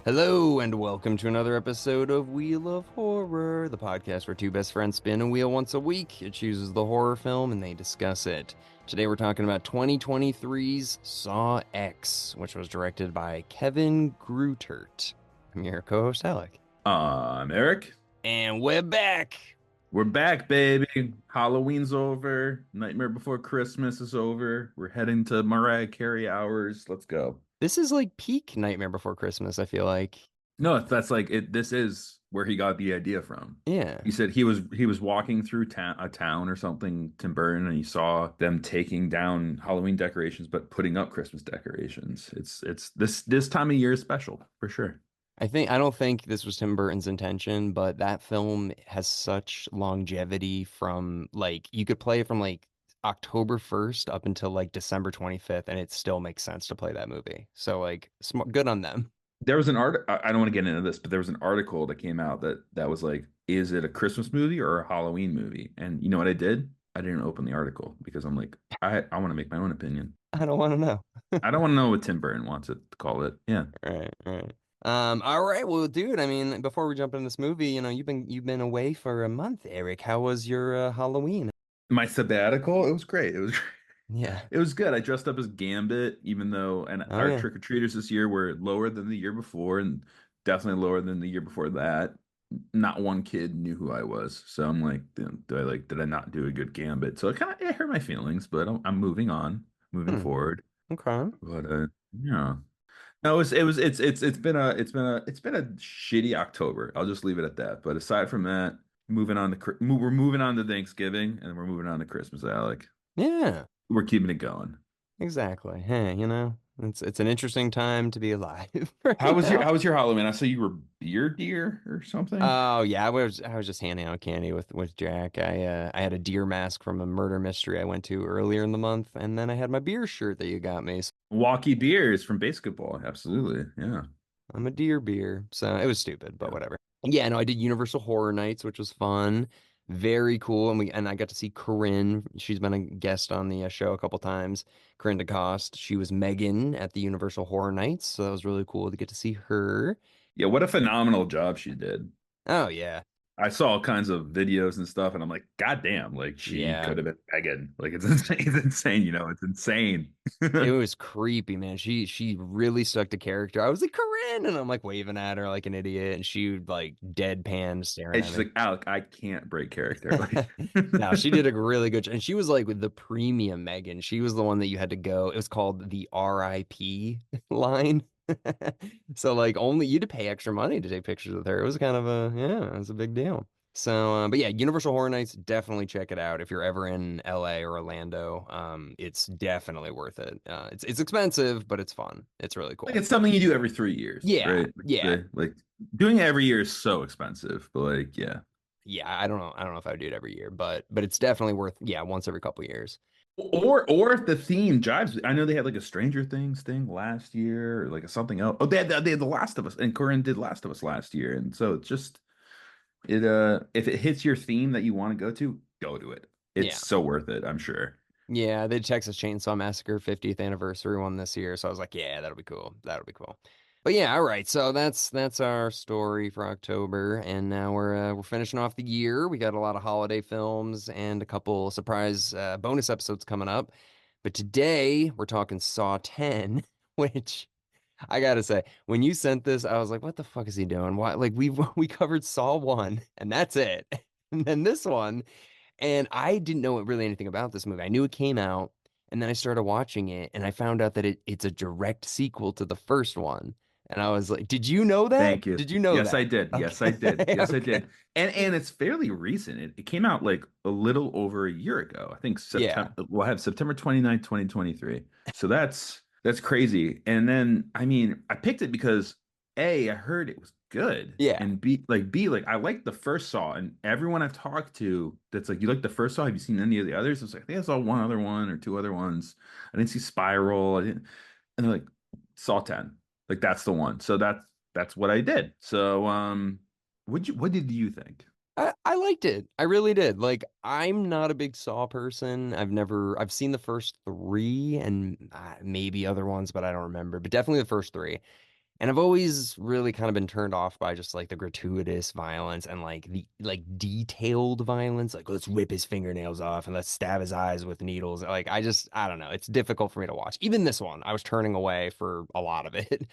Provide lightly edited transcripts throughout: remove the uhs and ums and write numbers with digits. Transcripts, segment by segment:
Hello, and welcome to another episode of Wheel of Horror, the podcast where two best friends spin a wheel once a week. It chooses the horror film and they discuss it. Today we're talking about 2023's Saw X, which was directed by Kevin Greutert. I'm your co-host, Alec. I'm Eric. And we're back! We're back, baby. Halloween's over. Nightmare Before Christmas is over. We're heading to Mariah Carey hours. Let's go. This is like peak Nightmare Before Christmas, I feel like. No, that's like it. This is where he got the idea from. Yeah. He said he was walking through a town or something, Tim Burton, and he saw them taking down Halloween decorations but putting up Christmas decorations. It's this time of year is special for sure. I don't think this was Tim Burton's intention, but that film has such longevity from like you could play it from like October 1st up until like December 25th and it still makes sense to play that movie. So like good on them. There was an art. I don't want to get into this, but there was an article that came out that was like, is it a Christmas movie or a Halloween movie? And you know what I did? I didn't open the article because I'm like, I want to make my own opinion. I don't want to know. I don't want to know what Tim Burton wants it to call it. Yeah. Right, right. All right, well, dude, I mean, before we jump into this movie, you've been away for a month, Eric. How was your Halloween? My sabbatical, it was great. It was Yeah. it was good. I dressed up as Gambit, even though and Oh our yeah. trick-or-treaters this year were lower than the year before and definitely lower than the year before that. Not one kid knew who I was. So I'm like, did I not do a good Gambit? So it hurt my feelings, but I'm moving on, moving Hmm. forward. Okay. But yeah. No, it's been a shitty October. I'll just leave it at that. But aside from that, we're moving on to Thanksgiving and we're moving on to Christmas, Alec. Yeah. We're keeping it going. Exactly. Hey, it's an interesting time to be alive How right was your now. how was your Halloween? I saw you were beer deer or something. Oh yeah, I was just handing out candy with Jack. I had a deer mask from a murder mystery I went to earlier in the month, and then I had my beer shirt that you got me. So Walkie beers from basketball. Absolutely. Yeah. I'm a deer beer. So it was stupid, but Yeah. whatever. Yeah, no, I did Universal Horror Nights, which was fun. Very cool. And I got to see Corinne. She's been a guest on the show a couple times. Corinne DeCoste. She was Megan at the Universal Horror Nights, so that was really cool to get to see her. Yeah, what a phenomenal job she did. Oh yeah. I saw all kinds of videos and stuff, and I'm like, God damn, like she Yeah. could have been Megan. Like it's insane. It's insane, it's insane. It was creepy, man. She really stuck to character. I was like, Corinne, and I'm like waving at her like an idiot, and she would like deadpan staring And at she's me. like, Alec, I can't break character. Like No, she did a really good job. And she was like with the premium Megan. She was the one that you had to go. It was called the RIP line. So like only you had to pay extra money to take pictures with her. It was kind of it was a big deal. So, but yeah, Universal Horror Nights, definitely check it out if you're ever in LA or Orlando. It's definitely worth it. It's expensive, but it's fun. It's really cool. it's something you do every 3 years, Yeah, right? yeah, Like doing it every year is so expensive, but like, yeah. yeah. I don't know if I would do it every year, but it's definitely worth once every couple years. Or if the theme jives, I know they had like a Stranger Things thing last year, or like a something else. Oh, they had The Last of Us, and Corinne did Last of Us last year, and so it's just if it hits your theme that you want to go to it. It's Yeah. so worth it, I'm sure. Yeah, the Texas Chainsaw Massacre 50th anniversary one this year, so I was like, yeah, that'll be cool. That'll be cool. But yeah, all right. So that's our story for October, and now we're finishing off the year. We got a lot of holiday films and a couple surprise bonus episodes coming up. But today we're talking Saw 10, which I gotta say, when you sent this, I was like, what the fuck is he doing? Why? Like we covered Saw 1, and that's it. And then this one. And I didn't know really anything about this movie. I knew it came out, and then I started watching it, and I found out that it's a direct sequel to the first one. And I was like, "Did you know that? Thank you. Did you know Yes, I that?" did. Yes, I did. Okay, Yes, I okay, did. And it's fairly recent. It came out like a little over a year ago. I think yeah, September. We'll have September 29th, 2023. So that's crazy. And then I mean, I picked it because A, I heard it was good. yeah, And B, I liked the first Saw. And everyone I've talked to that's like, you like the first Saw? Have you seen any of the others? I was like, I think I saw one other one or two other ones. I didn't see Spiral. I didn't, and they're like, Saw 10. Like that's the one. So that's what I did. So, what did you think? I liked it. I really did. Like, I'm not a big Saw person. I've seen the first three and maybe other ones, but I don't remember. But definitely the first three. And I've always really kind of been turned off by just like the gratuitous violence and like the like detailed violence. Like, let's rip his fingernails off and let's stab his eyes with needles. Like, I don't know. It's difficult for me to watch. Even this one, I was turning away for a lot of it.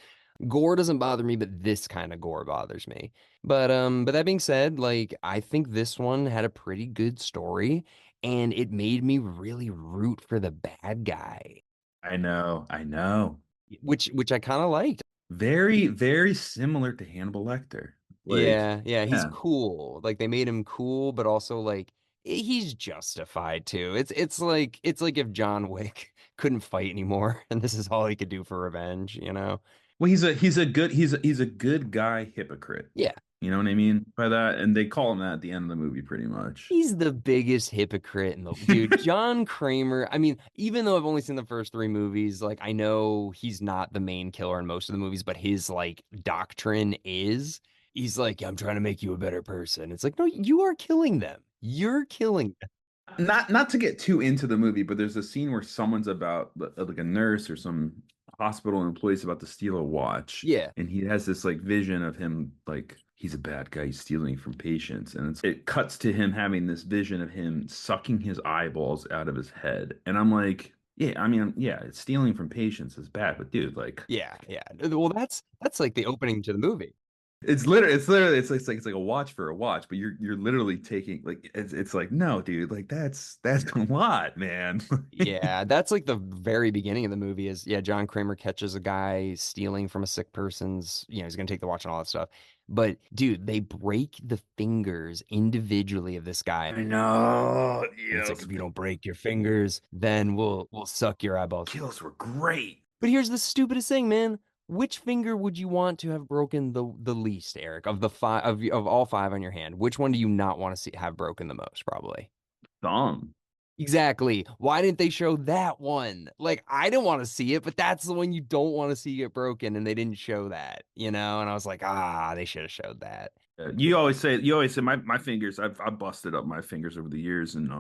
Gore doesn't bother me, but this kind of gore bothers me. But that being said, like I think this one had a pretty good story and it made me really root for the bad guy, I know, I know. which I kind of liked. Very, very similar to Hannibal Lecter. Like, Yeah, yeah, he's yeah. cool. Like they made him cool, but also like he's justified too. It's like if John Wick couldn't fight anymore and this is all he could do for revenge, you know? Well, he's a good guy hypocrite. Yeah. You know what I mean by that? And they call him that at the end of the movie, pretty much. He's the biggest hypocrite in the dude. John Kramer, I mean, even though I've only seen the first three movies, like I know he's not the main killer in most of the movies, but his like doctrine is he's like, I'm trying to make you a better person. It's like, no, you are killing them. You're killing them. Not to get too into the movie, but there's a scene where someone's about like a nurse or some hospital employee's about to steal a watch, Yeah. and he has this like vision of him like he's a bad guy, he's stealing from patients, and it cuts to him having this vision of him sucking his eyeballs out of his head, and I'm like, yeah, I mean, yeah, it's stealing from patients is bad, but dude, like Yeah, yeah. Well, that's like the opening to the movie. it's like a watch for a watch, but you're literally taking like it's like no, dude, like that's a lot, man. Yeah, that's like the very beginning of the movie is yeah, John Kramer catches a guy stealing from a sick person's, he's gonna take the watch and all that stuff. But dude, they break the fingers individually of this guy. I know. And Yeah, it's like those if you don't break your fingers, then we'll suck your eyeballs. kills were great. But here's the stupidest thing, man. Which finger would you want to have broken the least, Eric, of the five of all five on your hand? Which one do you not want to see have broken the most, probably? Thumb. Exactly. Why didn't they show that one? Like, I didn't want to see it, but that's the one you don't want to see get broken, and they didn't show that, you know? And I was like, they should have showed that. You always say my fingers. I've busted up my fingers over the years, and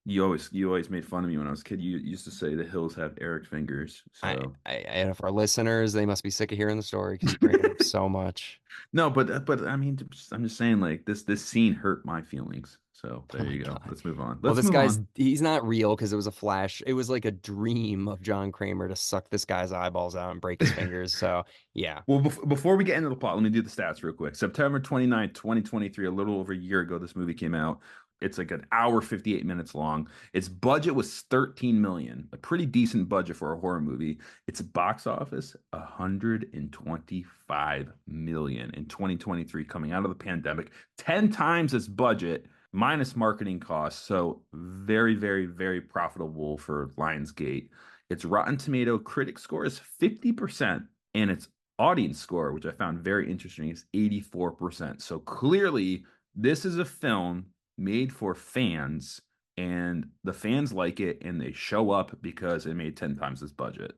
you always made fun of me when I was a kid. You used to say the hills have Eric fingers. So And for our listeners, they must be sick of hearing the story because you bring it up so much. no, but I mean, I'm just saying like this scene hurt my feelings. So Oh there my you go. God. Let's move on. Well, Let's move on. he's not real because it was a flash. It was like a dream of John Kramer to suck this guy's eyeballs out and break his fingers. So, yeah. Well, before we get into the plot, let me do the stats real quick. September 29th, 2023, a little over a year ago, this movie came out. It's like an hour, 58 minutes long. Its budget was 13 million, a pretty decent budget for a horror movie. Its box office, 125 million in 2023, coming out of the pandemic, 10 times its budget minus marketing costs. So very, very, very profitable for Lionsgate. Its Rotten Tomato critic score is 50%, and its audience score, which I found very interesting, is 84%. So clearly, this is a film made for fans, and the fans like it, and they show up because it made 10 times this budget.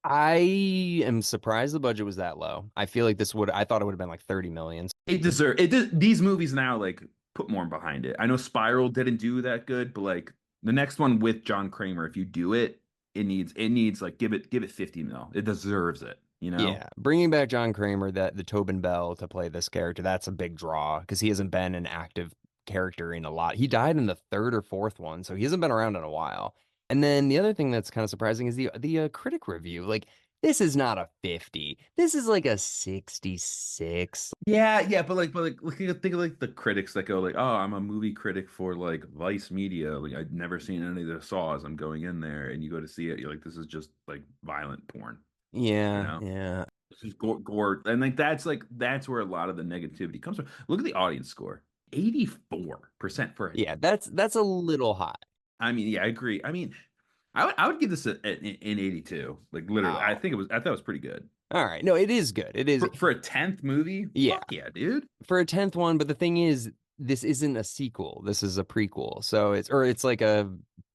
I am surprised the budget was that low. I feel like I thought it would have been like 30 million. It deserves it. These movies now like put more behind it. I know Spiral didn't do that good, but like the next one with John Kramer, if you do it, it needs like give it 50 mil. It deserves it, you know? Yeah, bringing back John Kramer, that the Tobin Bell to play this character, that's a big draw because he hasn't been an active character in a lot. He died in the third or fourth one, so he hasn't been around in a while. And then the other thing that's kind of surprising is the critic review. Like, this is not a 50. This is like a 66. Yeah, yeah, but like think of like the critics that go like, "Oh, I'm a movie critic for like Vice Media. Like I'd never seen any of their saws. I'm going in there and you go to see it, you're like, this is just like violent porn, you Yeah, know? yeah. This is gore. And like that's where a lot of the negativity comes from. Look at the audience score. 84% for it. Yeah, that's a little high. I mean, yeah, I agree. I mean, I would give this an 82. Like literally. Oh. I thought it was pretty good. All right. No, it is good. It is. For a 10th movie? Yeah. Fuck yeah, dude. For a 10th one, but the thing is, this isn't a sequel. This is a prequel. So it's like a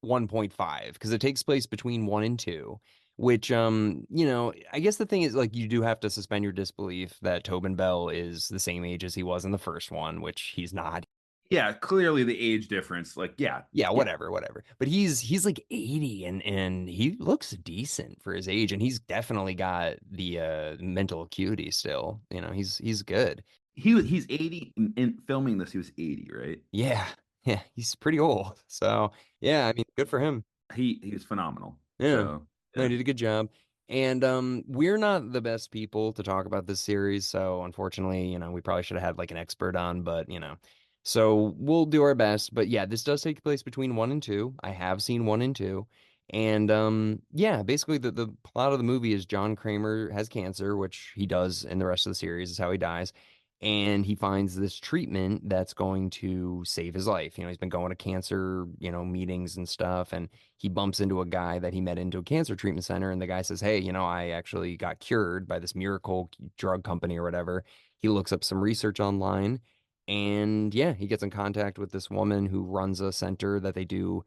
1.5 because it takes place between 1 and 2, which I guess the thing is like you do have to suspend your disbelief that Tobin Bell is the same age as he was in the first one, which he's not. Yeah, clearly the age difference. Like, yeah, Yeah, yeah. whatever, whatever. But he's like 80 and he looks decent for his age and he's definitely got the mental acuity still. You know, he's good. He's 80 in filming this. He was 80, right? Yeah. Yeah, he's pretty old. So, yeah, I mean, good for him. He was phenomenal. Yeah. So No, he yeah, did a good job. And we're not the best people to talk about this series, so unfortunately, we probably should have had like an expert on, but so we'll do our best. But yeah, this does take place between one and two. I have seen one and two. And yeah, basically the plot of the movie is John Kramer has cancer, which he does in the rest of the series, is how he dies. And he finds this treatment that's going to save his life. He's been going to cancer, meetings and stuff, and he bumps into a guy that he met into a cancer treatment center, and the guy says, "Hey, I actually got cured by this miracle drug company or whatever." He looks up some research online, and yeah, he gets in contact with this woman who runs a center that they do.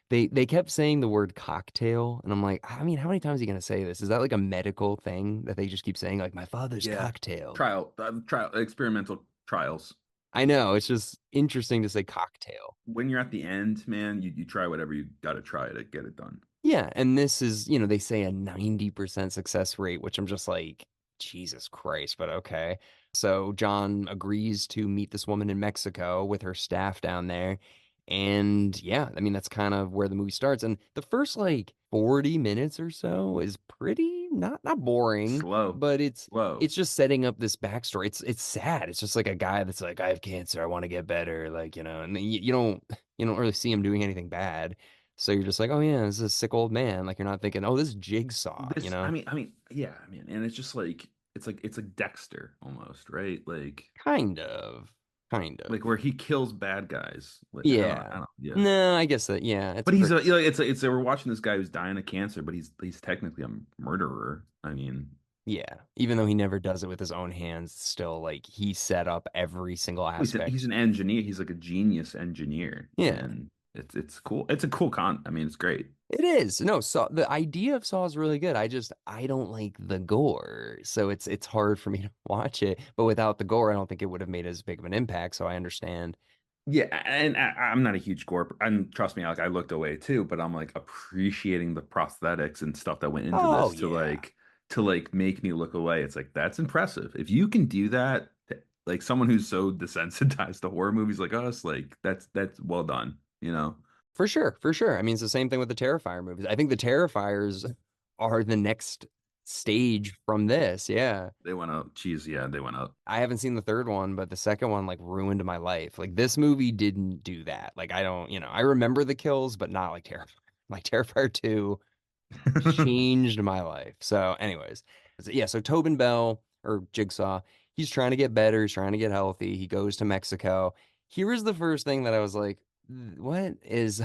They kept saying the word cocktail, and I'm like, I mean, how many times are you gonna say this? Is that like a medical thing that they just keep saying, like my father's yeah. cocktail? Trial experimental trials. I know, it's just interesting to say cocktail. When you're at the end, man, you try whatever you got to try to get it done. Yeah, and this is, they say a 90% success rate, which I'm just like, Jesus Christ, but okay. So John agrees to meet this woman in Mexico with her staff down there. And yeah, I mean, that's kind of where the movie starts. And the first like 40 minutes or so is pretty not boring, Slow, but it's slow. it's just setting up this backstory. It's sad. It's just like a guy that's like, I have cancer, I want to get better, like, and then you don't really see him doing anything bad. So you're just like, oh yeah, this is a sick old man. Like you're not thinking, oh, this is Jigsaw, This, yeah, I mean, and it's just like it's like Dexter almost, right? Kind of, kind of. Like where he kills bad guys. Like I Yeah. don't, yeah. No, I guess that, yeah, it's But he's pretty, we're watching this guy who's dying of cancer, but he's technically a murderer. I mean, yeah. Even though he never does it with his own hands, still like he set up every single he's aspect. an engineer. He's like a genius engineer, Yeah. and it's cool. It's a cool I mean, it's great. It is. No, Saw the idea of Saw is really good. I don't like the gore. So it's hard for me to watch it. But without the gore, I don't think it would have made as big of an impact. So I understand. Yeah, and I'm not a huge gore, and trust me, like I looked away too, but I'm like appreciating the prosthetics and stuff that went into Oh this yeah. to like make me look away. It's like that's impressive. If you can do that, like someone who's so desensitized to horror movies like us, like that's well done, you know? For sure, for sure. I mean, it's the same thing with the Terrifier movies. I think the Terrifiers are the next stage from this. Yeah. They went up. Cheese, yeah, they went up. I haven't seen the third one, but the second one like ruined my life. Like this movie didn't do that. Like I don't, I remember the kills, but not like Terrifier. Like Terrifier 2 changed my life. So, anyways, so, yeah, so Tobin Bell or Jigsaw, he's trying to get better, he's trying to get healthy. He goes to Mexico. Here is the first thing that I was like, what is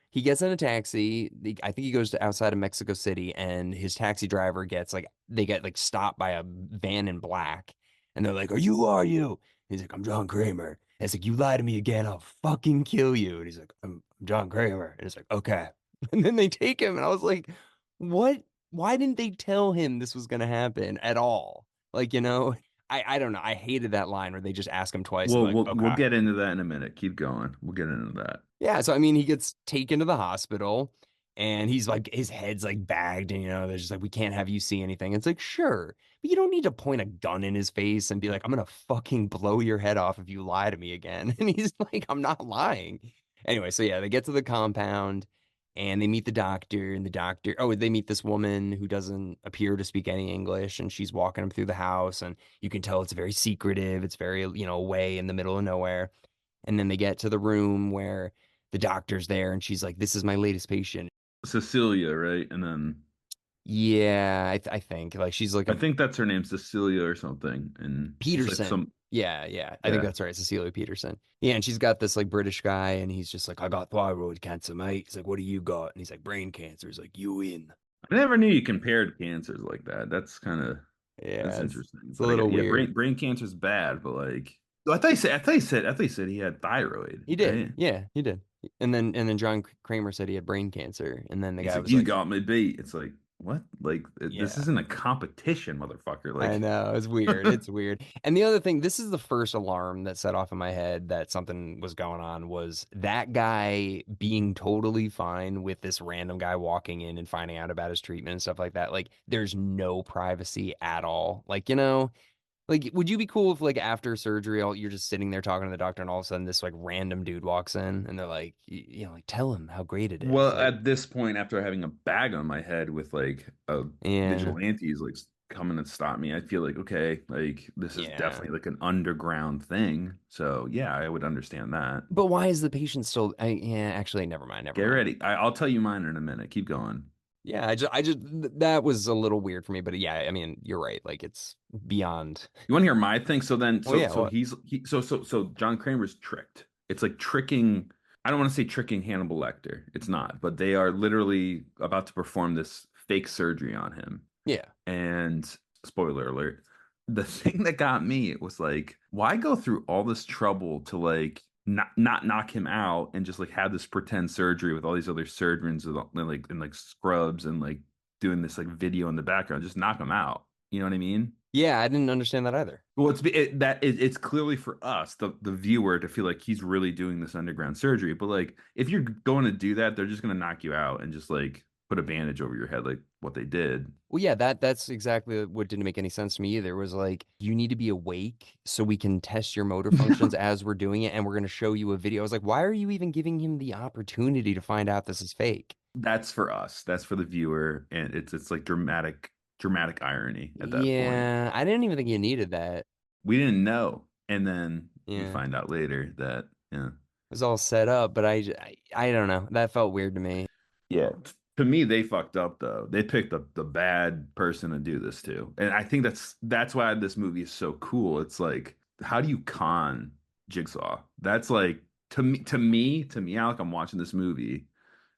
he gets in a taxi. I think he goes to outside of Mexico City and his taxi driver gets like they get like stopped by a van in black and they're like, are you? He's like, I'm John Kramer. And it's like, you lie to me again, I'll fucking kill you. And he's like, I'm John Kramer. And it's like, okay. And then they take him, and I was like, what? Why didn't they tell him this was gonna happen at all? Like, I don't know. I hated that line where they just ask him twice and be Well, like, we'll okay. get into that in a minute. Keep going. We'll get into that. Yeah, so I mean, he gets taken to the hospital and he's like, his head's like bagged, and they're just like, we can't have you see anything. It's like, sure, but you don't need to point a gun in his face and be like, I'm gonna fucking blow your head off if you lie to me again. And he's like, I'm not lying. Anyway, so yeah, they get to the compound and they meet the doctor, and they meet this woman who doesn't appear to speak any English, and she's walking them through the house, and you can tell it's very secretive, it's very, away in the middle of nowhere. And then they get to the room where the doctor's there and she's like, this is my latest patient. Cecilia, right? And then Yeah, I think like she's like I a think that's her name, Cecilia or something. And she's like Peterson. some, Yeah, yeah. I think yeah. that's right. Cecilia Peterson. Yeah, and she's got this like British guy and he's just like, I got thyroid cancer, mate. He's like, what do you got? And he's like, brain cancer. He's like, you in. I never knew you compared cancers like that. That's Yeah, interesting. it's a But I little got, yeah, weird. brain cancer's bad, but like, I thought you said he had thyroid, He did. right? Yeah, he did. And then John Kramer said he had brain cancer. And then the He's guy like, was you like, got me beat. It's like, what? Like this Yeah. isn't a competition, motherfucker. I Like, know, it's weird. It's weird. And the other thing, this is the first alarm that set off in my head that something was going on was that guy being totally fine with this random guy walking in and finding out about his treatment and stuff like that. Like, there's no privacy at all. Like, like, would you be cool if, like, after surgery, you're just sitting there talking to the doctor, and all of a sudden this like random dude walks in, and they're like, like, tell him how great it is. well, Like, at this point, after having a bag on my head with like a yeah, vigilantes like coming to stop me, I feel like okay, like this is yeah. definitely like an underground thing. So yeah, I would understand that. But why is the patient still? Yeah, actually, never mind, never Get mind. ready. I'll tell you mine in a minute. Keep going. Yeah, that was a little weird for me, but yeah, I mean, you're right. Like, it's beyond. You want to hear my thing? So then, Well, yeah, so what? so John Kramer's tricked. It's like tricking. I don't want to say tricking Hannibal Lecter. It's not, but they are literally about to perform this fake surgery on him. Yeah. And spoiler alert, the thing that got me was like, why go through all this trouble to like not knock him out and just like have this pretend surgery with all these other surgeons and like scrubs and like doing this like video in the background, just knock him out. You know what I mean? Yeah, I didn't understand that either. Well, it's clearly for us, the viewer, to feel like he's really doing this underground surgery. But like, if you're going to do that, they're just going to knock you out and just like put a bandage over your head, like what they did. Well, yeah, that's exactly what didn't make any sense to me either. Was like, you need to be awake so we can test your motor functions as we're doing it, and we're going to show you a video. I was like, why are you even giving him the opportunity to find out this is fake? That's for us. That's for the viewer, and it's like dramatic irony at that point. Yeah, I didn't even think you needed that. We didn't know, and then we Yeah, it find out later that yeah. was all set up, but I don't know. That felt weird to me. Yeah. To me, they fucked up though. They picked the bad person to do this to. And I think that's why this movie is so cool. It's like, how do you con Jigsaw? That's like to me, Alec, I'm watching this movie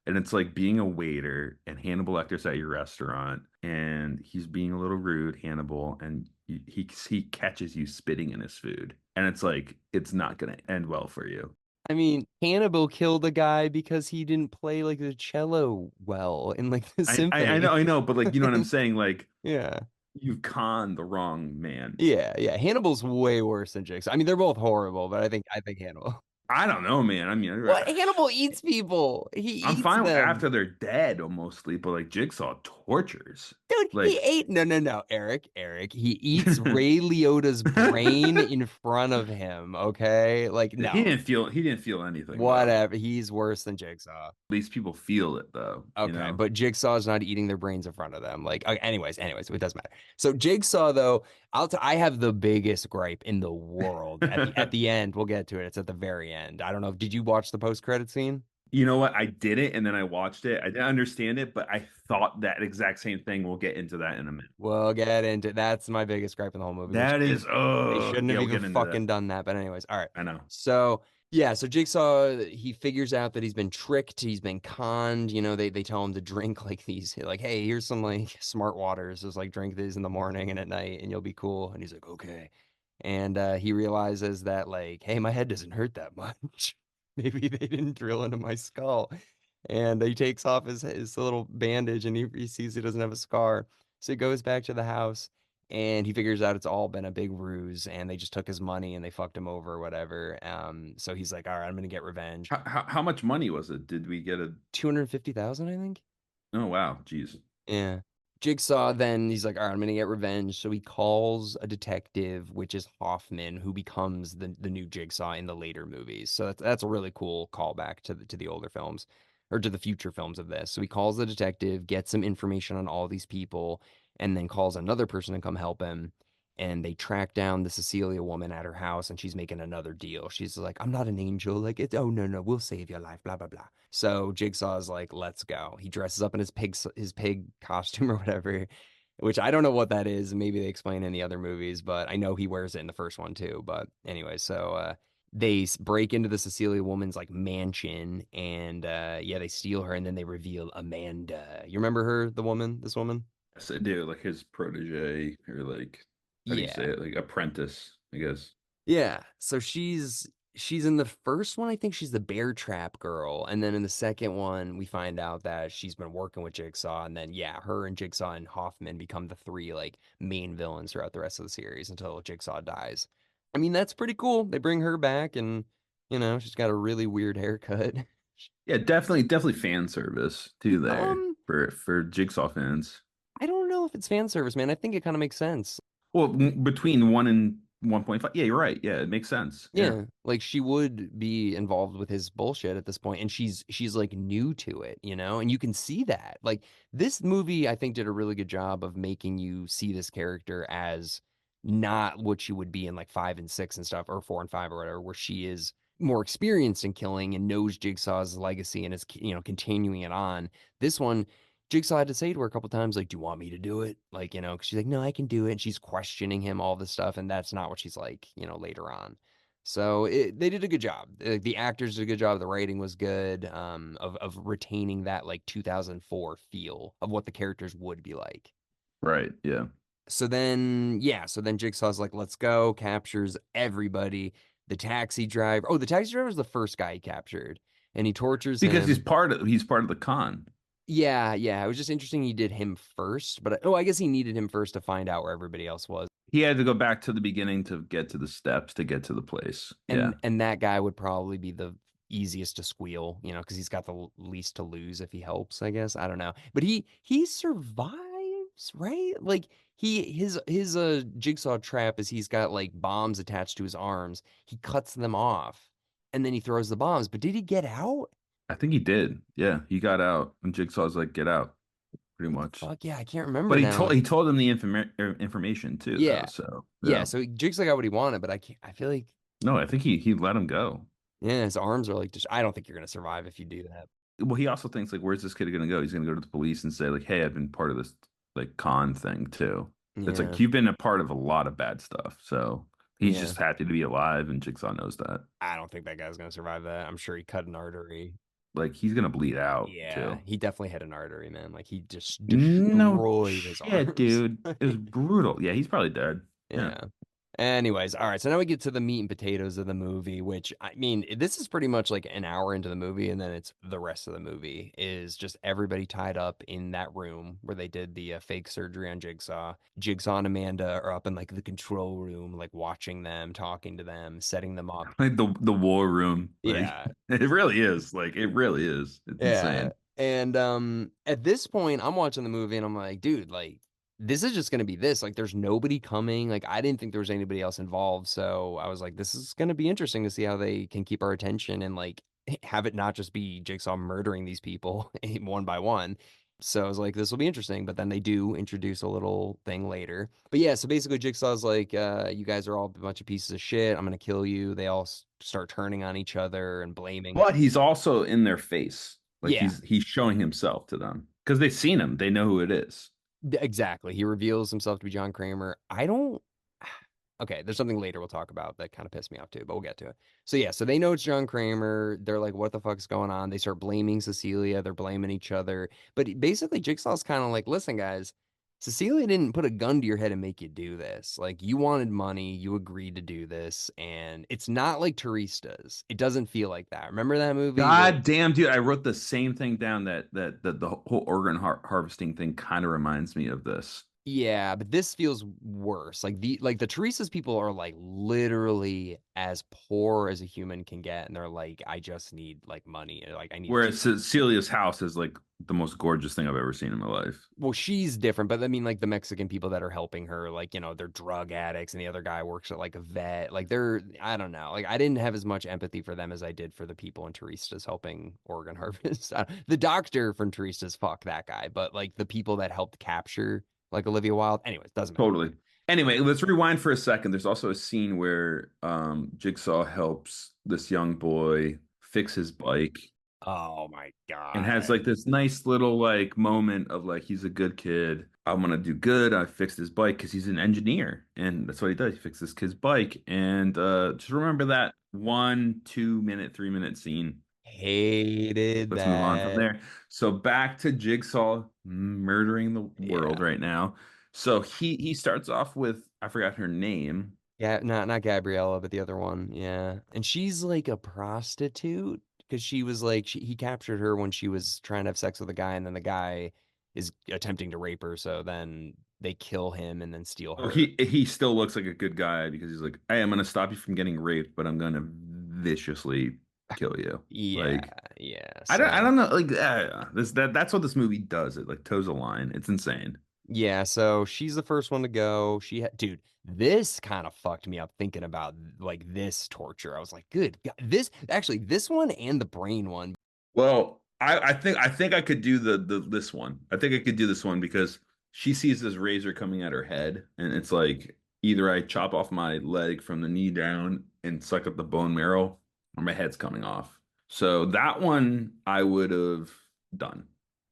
and it's like being a waiter and Hannibal Lecter's at your restaurant and he's being a little rude, Hannibal, and he catches you spitting in his food. And it's like it's not gonna end well for you. I mean, Hannibal killed a guy because he didn't play like the cello well in like the symphony. I know, but like you know what I'm saying? Like Yeah. you've conned the wrong man. Yeah, yeah. Hannibal's way worse than Jigsaw. I mean, they're both horrible, but I think Hannibal. I don't know, man. I mean, What? Hannibal eats people. He I'm eats fine them. after they're dead, mostly, but like Jigsaw tortures. Dude, he Like ate no, Eric. He eats he Ray Liotta's brain in front of him, okay? Like, no. didn't feel anything though. Whatever. He's worse than Jigsaw. At least people feel it though, you Okay, know? but Jigsaw's not eating their brains in front of them. Like, okay, anyways, it doesn't matter. So Jigsaw, though, I have the biggest gripe in the world. At the end, we'll get to it. It's at the very end. I don't know. Did you watch the post credit scene? You know what? I did it and then I watched it. I didn't understand it, but I thought that exact same thing. We'll get into that in a minute. We'll get into that's my biggest gripe in the whole movie, which That is is, they oh, shouldn't yeah, have we'll even get into that. fucking done that. But anyways, all right. I know. So yeah, so Jigsaw he figures out that he's been tricked, he's been conned. They tell him to drink like these, like, hey, here's some like smart waters. Just like drink these in the morning and at night, and you'll be cool. And he's like, okay. And he realizes that like, hey, my head doesn't hurt that much. Maybe they didn't drill into my skull. And he takes off his little bandage and he sees he doesn't have a scar. So he goes back to the house and he figures out it's all been a big ruse and they just took his money and they fucked him over or whatever. So he's like, all right, I'm gonna get revenge. How much money was it? Did we get a 250,000, I think. Oh wow, geez. Yeah. Jigsaw then he's like, all right, I'm gonna get revenge. So he calls a detective, which is Hoffman, who becomes the new Jigsaw in the later movies. So that's a really cool callback to the older films or to the future films of this. So he calls the detective, gets some information on all these people, and then calls another person to come help him. And they track down the Cecilia woman at her house, and she's making another deal. She's like, I'm not an angel. Like, oh no, we'll save your life, blah, blah, blah. So Jigsaw's like, let's go. He dresses up in his pig costume or whatever, which I don't know what that is. Maybe they explain in the other movies, but I know he wears it in the first one too. But anyway, so they break into the Cecilia woman's like mansion, and yeah, they steal her, and then they reveal Amanda. You remember her, this woman? Yes, I do. Like his protege, or like, how do you say Yeah. it? Like apprentice, I guess. Yeah. So she's she's in the first one, I think she's the bear trap girl. And then in the second one, we find out that she's been working with Jigsaw. And then, yeah, her and Jigsaw and Hoffman become the three like main villains throughout the rest of the series until Jigsaw dies. I mean, that's pretty cool. They bring her back and, she's got a really weird haircut. Yeah, definitely fan service too there Um, for Jigsaw fans. I don't know if it's fan service, man. I think it kind of makes sense. Well, between 1 and 1.5. Yeah, you're right. Yeah, it makes sense. Yeah. Yeah, like she would be involved with his bullshit at this point, and she's like new to it, and you can see that. Like this movie, I think did a really good job of making you see this character as not what she would be in like 5 and 6 and stuff, or 4 and 5 or whatever, where she is more experienced in killing and knows Jigsaw's legacy and is continuing it on. This one, Jigsaw had to say to her a couple times, like, "Do you want me to do it?" Like, 'cause she's like, "No, I can do it," and she's questioning him all this stuff, and that's not what she's like, later on. So they did a good job. The actors did a good job. The writing was good, of retaining that like 2004 feel of what the characters would be like. Right. Yeah. So then, yeah, so then Jigsaw's like, let's go, captures everybody. The taxi driver is the first guy he captured, and he tortures Because him. he's part of the con. Yeah, yeah. It was just interesting he did him first, but I guess he needed him first to find out where everybody else was. He had to go back to the beginning to get to the steps to get to the place. Yeah. And that guy would probably be the easiest to squeal, because he's got the least to lose if he helps, I guess. I don't know. But he survives, right? Like his jigsaw trap is he's got like bombs attached to his arms. He cuts them off and then he throws the bombs. But did he get out? I think he did. Yeah, he got out and Jigsaw's like, get out, pretty What the much. fuck? Yeah, I can't remember But now. he told him the information too, though. Yeah. So Yeah, yeah. so Jigsaw got what he wanted, but I feel like No, I think he let him go. yeah, his arms are like just I don't think you're gonna survive if you do that. Well, he also thinks like, where's this kid gonna go? He's gonna go to the police and say like, hey, I've been part of this like con thing too. It's like Yeah. you've been a part of a lot of bad stuff. So he's Yeah. just happy to be alive, and Jigsaw knows that. I don't think that guy's gonna survive that. I'm sure he cut an artery. Like he's gonna bleed out Yeah, too. he definitely hit an artery, man. Like he just No destroyed his shit, arms. dude. It was brutal. Yeah, he's probably dead. Yeah. Yeah. Anyways, all right. So now we get to the meat and potatoes of the movie, which I mean, this is pretty much like an hour into the movie, and then it's the rest of the movie is just everybody tied up in that room where they did the fake surgery on Jigsaw. Jigsaw and Amanda are up in like the control room, like watching them, talking to them, setting them up. Like the war room. Like Yeah. it really is. Like it really is. It's Yeah. insane. And at this point, I'm watching the movie and I'm like, dude, like this is just gonna be this. Like there's nobody coming. Like I didn't think there was anybody else involved. So I was like, this is gonna be interesting to see how they can keep our attention and like have it not just be Jigsaw murdering these people one by one. So I was like, this will be interesting. But then they do introduce a little thing later. But yeah, so basically Jigsaw's like, you guys are all a bunch of pieces of shit. I'm gonna kill you. They all start turning on each other and blaming. But he's also in their face. Like Yeah. he's showing himself to them. Because they've seen him. They know who it is. Exactly. He reveals himself to be John Kramer. I don't. Okay, there's something later we'll talk about that kind of pissed me off too, but we'll get to it. So yeah, so they know it's John Kramer. They're like, "What the fuck's going on?" They start blaming Cecilia. They're blaming each other. But basically, Jigsaw's kind of like, "Listen, guys, Cecilia didn't put a gun to your head and make you do this. Like, you wanted money, you agreed to do this, and it's not like Therese does. It doesn't feel like that. Remember that movie where God damn, dude! I wrote the same thing down that the whole organ harvesting thing kind of reminds me of this. yeah, but this feels worse. Like the Teresa's people are like literally as poor as a human can get, and they're like, I just need like money. Like I need Whereas just Cecilia's house is like the most gorgeous thing I've ever seen in my life. well, she's different, but I mean like the Mexican people that are helping her, like, they're drug addicts and the other guy works at like a vet. Like they're I don't know. Like I didn't have as much empathy for them as I did for the people in Teresa's helping organ harvest. The doctor from Teresa's fuck that guy, but like the people that helped capture like Olivia Wilde. Anyways, doesn't matter. Totally. Anyway, let's rewind for a second. There's also a scene where Jigsaw helps this young boy fix his bike Oh my and has God. like this nice little like moment of like he's a good kid. I'm gonna do good. I fixed his bike because he's an engineer, and that's what he does. He fixes this kid's bike, and just remember that 1, 2 minute, 3 minute scene. Hated Let's move on from that. there. So back to Jigsaw murdering the world Yeah. right now. So he starts off with I forgot her name. Yeah, not Gabriella, but the other one. Yeah. And she's like a prostitute because she was like he captured her when she was trying to have sex with a guy, and then the guy is attempting to rape her, so then they kill him and then steal Oh, her. he still looks like a good guy because he's like, hey, I'm gonna stop you from getting raped, but I'm gonna viciously kill you. Yeah, Like, yeah. I So don't know, like that's what this movie does. It like toes a line. It's insane. yeah, so she's the first one to go. Dude, this kind of fucked me up thinking about like this torture. I was like, good God, this one and the brain one. Well, I think I could do the this one. I think I could do this one because she sees this razor coming at her head, and it's like either I chop off my leg from the knee down and suck up the bone marrow, or my head's coming off. So that one I would have done.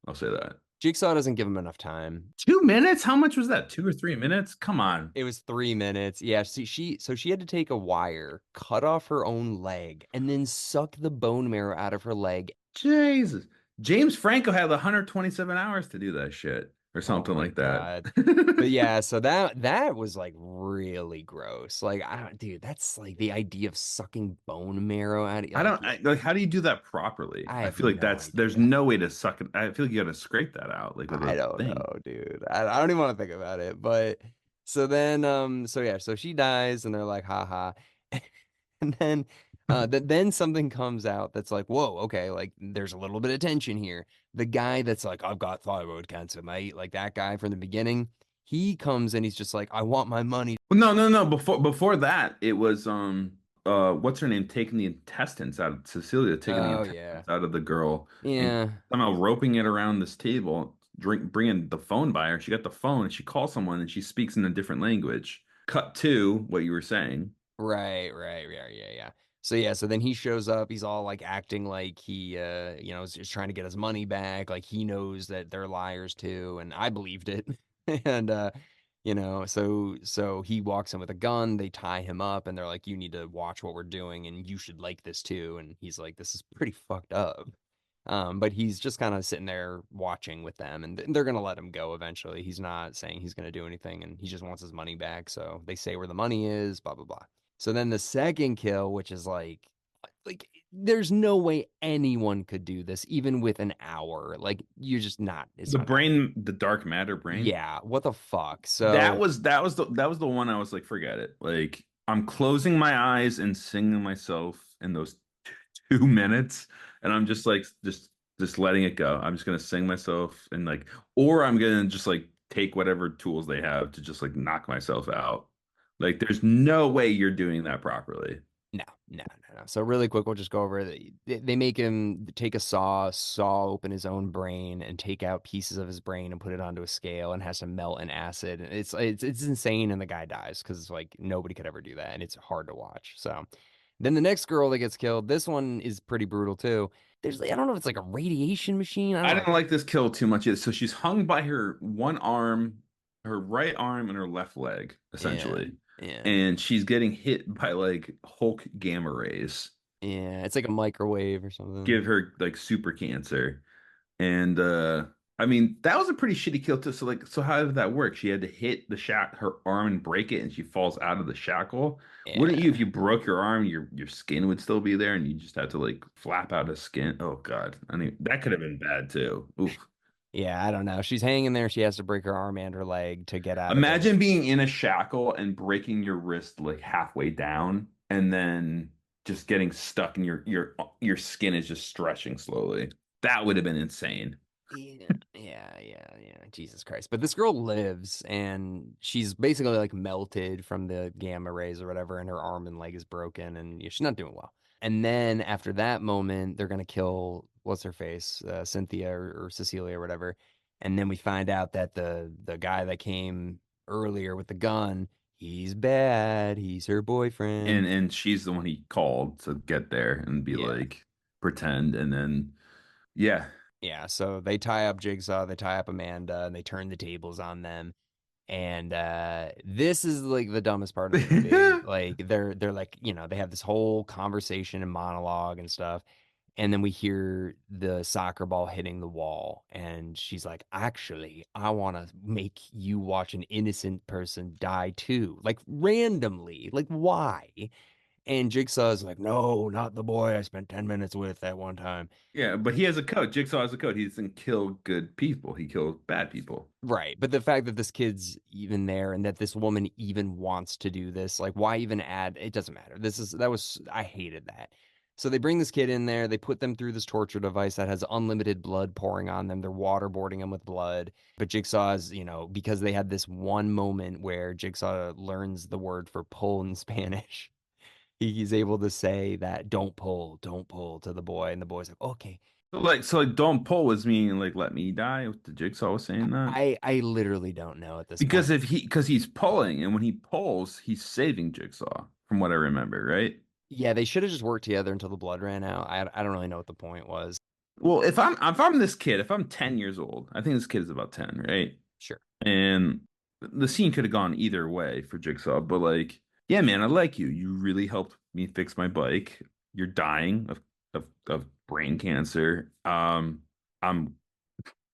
I'll say that. Jigsaw doesn't give him enough time. 2 minutes? How much was that? 2 or 3 minutes? Come on. It was 3 minutes. Yeah, see, she had to take a wire, cut off her own leg, and then suck the bone marrow out of her leg. Jesus. James Franco had 127 hours to do that shit or Oh something my like that. God. But yeah, so that was like really gross. Like, I don't, dude, that's like the idea of sucking bone marrow out of like, yeah, Like, how do you do that properly? I I have feel like no there's idea. no way to suck it. I feel like you got to scrape that out, like with I a don't thing. know, dude. I don't even want to think about it. But so then, so yeah, so she dies, and they're like, haha. And then, then something comes out that's like, whoa, okay, like there's a little bit of tension here. The guy that's like, I've got thyroid cancer, mate, like that guy from the beginning, he comes and he's just like, I want my money. Well, no. Before that, it was what's her name taking the intestines out of Cecilia taking the Oh intestines yeah, out of the girl and yeah, somehow roping it around this table, bringing the phone by her. She got the phone and she calls someone and she speaks in a different language. Cut to what you were saying. right, yeah, yeah. So yeah, so then he shows up. He's all like acting like he, is just trying to get his money back. Like he knows that they're liars too, and I believed it. And so he walks in with a gun. They tie him up, and they're like, "You need to watch what we're doing, and you should like this too." And he's like, "This is pretty fucked up." But he's just kind of sitting there watching with them, and they're gonna let him go eventually. He's not saying he's gonna do anything, and he just wants his money back. So they say where the money is, blah blah blah. So then the second kill, which is like there's no way anyone could do this, even with an hour. Like you're just not. It's The not happening. brain, the dark matter brain. Yeah, what the fuck? That So was that was the one I was like, forget it. Like I'm closing my eyes and singing myself in those 2 minutes, and I'm just like just letting it go. I'm just gonna sing myself and like, or I'm gonna just like take whatever tools they have to just like knock myself out. Like there's no way you're doing that properly. no. So really quick, we'll just go over it. They make him take a saw open his own brain, and take out pieces of his brain and put it onto a scale, and has to melt in acid. And it's insane, and the guy dies because like nobody could ever do that, and it's hard to watch. So then the next girl that gets killed, this one is pretty brutal too. There's I don't know if it's like a radiation machine. I I don't didn't like this kill too much. So she's hung by her one arm, her right arm, and her left leg, yeah, essentially. yeah, And she's getting hit by like Hulk gamma rays, yeah. It's like a microwave or something. give her like super cancer. And I mean, that was a pretty shitty kill too. So like, so how did that work? She had to hit the her arm and break it, and she falls out of the shackle. Wouldn't you, if Yeah. you broke your arm, your skin would still be there, and you just had to like flap out of skin? Oh God, I mean, that could have been bad too. Oof. Yeah, I don't know. She's hanging there. She has to break her arm and her leg to get out of it. Imagine being in a shackle and breaking your wrist like halfway down, and then just getting stuck, and your skin is just stretching slowly. That would have been insane. Yeah. Jesus Christ. But this girl lives, and she's basically like melted from the gamma rays or whatever, and her arm and leg is broken, and she's not doing well. And then after that moment, they're gonna kill what's her face, Cynthia or Cecilia or whatever. And then we find out that the guy that came earlier with the gun, he's bad. He's her boyfriend. And she's the one he called to get there and be Yeah. like pretend, and then yeah. Yeah, so they tie up Jigsaw, they tie up Amanda, and they turn the tables on them. And this is like the dumbest part of the movie. Like they're like, they have this whole conversation and monologue and stuff. And then we hear the soccer ball hitting the wall, and she's like, "Actually, I want to make you watch an innocent person die too." Like randomly. Like why? And Jigsaw's like, "No, not the boy I spent 10 minutes with at one time." Yeah, but he has a code. Jigsaw has a code. He doesn't kill good people. He kills bad people. Right. But the fact that this kid's even there and that this woman even wants to do this, like, why even add? It doesn't matter. I hated that. So they bring this kid in there, they put them through this torture device that has unlimited blood pouring on them. They're waterboarding them with blood. But Jigsaw's, because they had this one moment where Jigsaw learns the word for pull in Spanish, he's able to say that don't pull to the boy. And the boy's like, okay. So like, don't pull was meaning like let me die. The Jigsaw was saying that I literally don't know at this because point. because he's pulling, and when he pulls, he's saving Jigsaw, from what I remember, right? Yeah, they should have just worked together until the blood ran out. I don't really know what the point was. Well, if I'm this kid, if I'm 10 years old, I think this kid is about 10, right? Sure. And the scene could have gone either way for Jigsaw, but like, yeah, man, I like you. You really helped me fix my bike. You're dying of brain cancer. I'm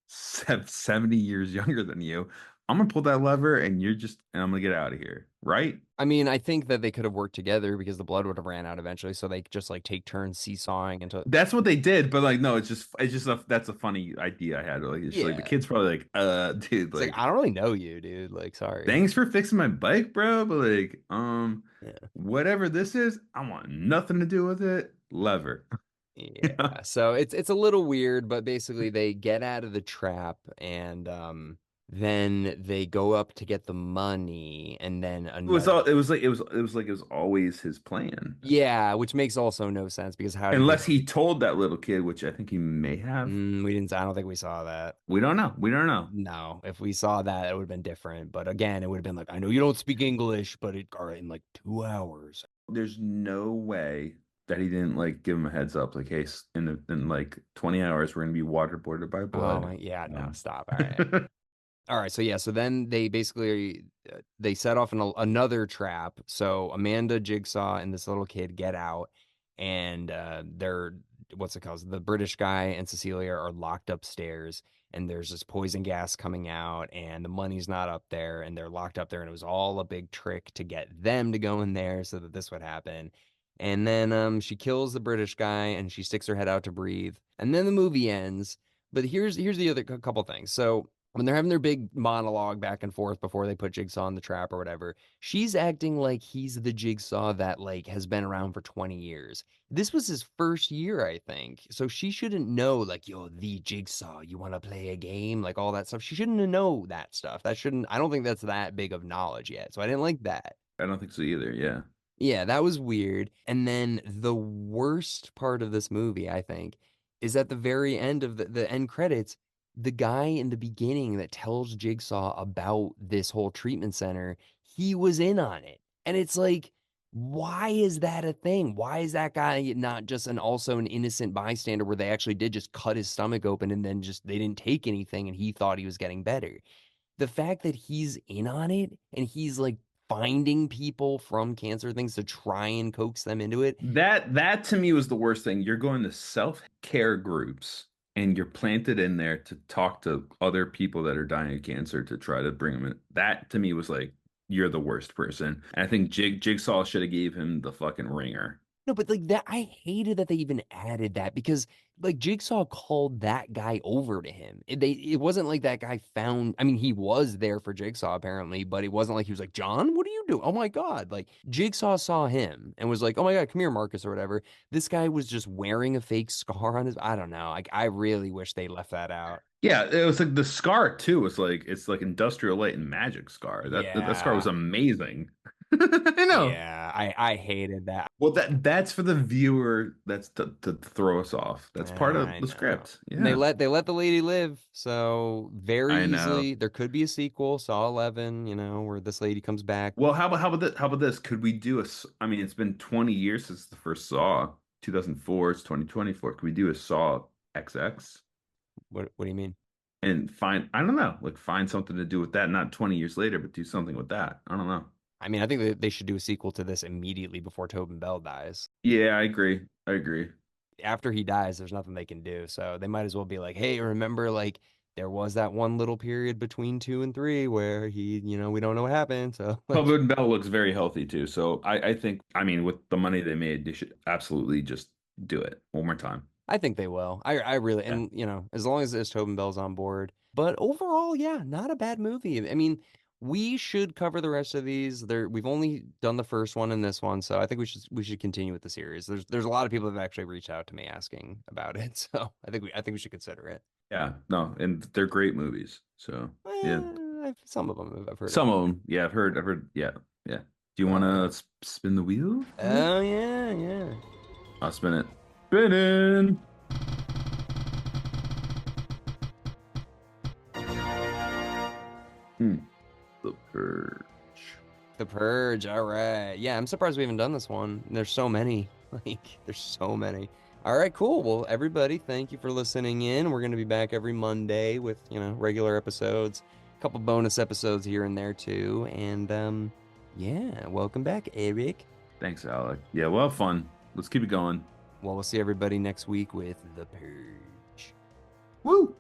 70 years younger than you. I'm gonna pull that lever and I'm gonna get out of here, right? I mean, I think that they could have worked together because the blood would have ran out eventually, so they just like take turns seesawing into. That's what they did, but like, no, it's just that's a funny idea I had. Like, it's just, like the Yeah. kid's probably like, dude, It's like I like, don't really know you, dude. Like, sorry. thanks for fixing my bike, bro, but like, Yeah. whatever this is, I want nothing to do with it. Lever. Yeah. So it's a little weird, but basically they get out of the trap and then they go up to get the money and then It was another. all. It was always his plan, Yeah, which makes also no sense because how did they unless he told that little kid, which I think he may have. we didn't I don't think we saw that. We don't know. We don't know. No, if we saw that, it would have been different. But again, it would have been like, I know you don't speak English, but it all right in like 2 hours. There's no way that he didn't like give him a heads up, like, hey, in like 20 hours, we're gonna be waterboarded by Oh blood. my, yeah, no, Um, stop. All right. All right, so yeah, so then they basically they set off another trap. So Amanda, Jigsaw, and this little kid get out, and they're what's it called? The British guy and Cecilia are locked upstairs, and there's this poison gas coming out, and the money's not up there, and they're locked up there, and it was all a big trick to get them to go in there so that this would happen. And then she kills the British guy, and she sticks her head out to breathe, and then the movie ends. But here's the other couple things. So when they're having their big monologue back and forth before they put Jigsaw in the trap or whatever, she's acting like he's the Jigsaw that like has been around for 20 years. This was his first year, I think. So she shouldn't know like, yo, the Jigsaw, you want to play a game, like all that stuff. She shouldn't know that stuff. That shouldn't I don't think that's that big of knowledge yet. So I didn't like that. I don't think so either. Yeah. Yeah, that was weird. And then the worst part of this movie, I think, is at the very end of the end credits, the guy in the beginning that tells Jigsaw about this whole treatment center, he was in on it. And it's like, why is that a thing? Why is that guy not just also an innocent bystander where they actually did just cut his stomach open and then just they didn't take anything and he thought he was getting better? The fact that he's in on it and he's like finding people from cancer things to try and coax them into it. That to me was the worst thing. You're going to self-care groups and you're planted in there to talk to other people that are dying of cancer to try to bring them in. That to me was like, you're the worst person. And I think Jigsaw should have gave him the fucking ringer. No, but like that, I hated that they even added that because like Jigsaw called that guy over to him. It wasn't like that guy found, I mean, he was there for Jigsaw apparently, but it wasn't like he was like, John, what are you doing? Oh my God. Like Jigsaw saw him and was like, oh my God, come here, Marcus, or whatever. This guy was just wearing a fake scar on his, I don't know. Like, I really wish they left that out. Yeah, it was like the scar too was like it's like industrial light and magic scar. That scar was Yeah. amazing. I know. Yeah. I hated that. Well, that's for the viewer. That's to throw us off. That's part of I the know. script. And they Yeah, let the lady live. So very I know. easily there could be a sequel, Saw 11, where this lady comes back. Well, how about this? How about this? Could we do I mean, it's been 20 years since the first Saw, 2004. It's 2024. Could we do a Saw XX What do you mean? and find? I don't know, like find something to do with that. Not 20 years later, but do something with that. I don't know. I mean, I think they should do a sequel to this immediately before Tobin Bell dies. Yeah, I agree. I agree. after he dies, there's nothing they can do. So they might as well be like, hey, remember, like, there was that one little period between 2 and 3 where he, we don't know what happened. So, like, Tobin Bell looks very healthy too. So I think, I mean, with the money they made, they should absolutely just do it one more time. I think they will. I really, Yeah. and, as long as Tobin Bell's on board. But overall, yeah, not a bad movie. I mean, we should cover the rest of these. We've only done the first one and this one, so I think we should continue with the series. There's a lot of people that have actually reached out to me asking about it, so I think we should consider it. Yeah. No, and they're great movies. So yeah. Some of them I've heard of Some them. of them. Yeah, I've heard. Yeah. Yeah. Do you All want right. to spin the wheel for me? Oh yeah, yeah. I'll spin it. Spinning. Hmm. The Purge. The Purge. All right. Yeah, I'm surprised we haven't done this one. There's so many. Like, there's so many. All right, cool. Well, everybody, thank you for listening in. We're going to be back every Monday with, regular episodes, a couple bonus episodes here and there too. And yeah, welcome back, Eric. Thanks, Alec. Yeah, well, fun. Let's keep it going. Well, we'll see everybody next week with The Purge. Woo!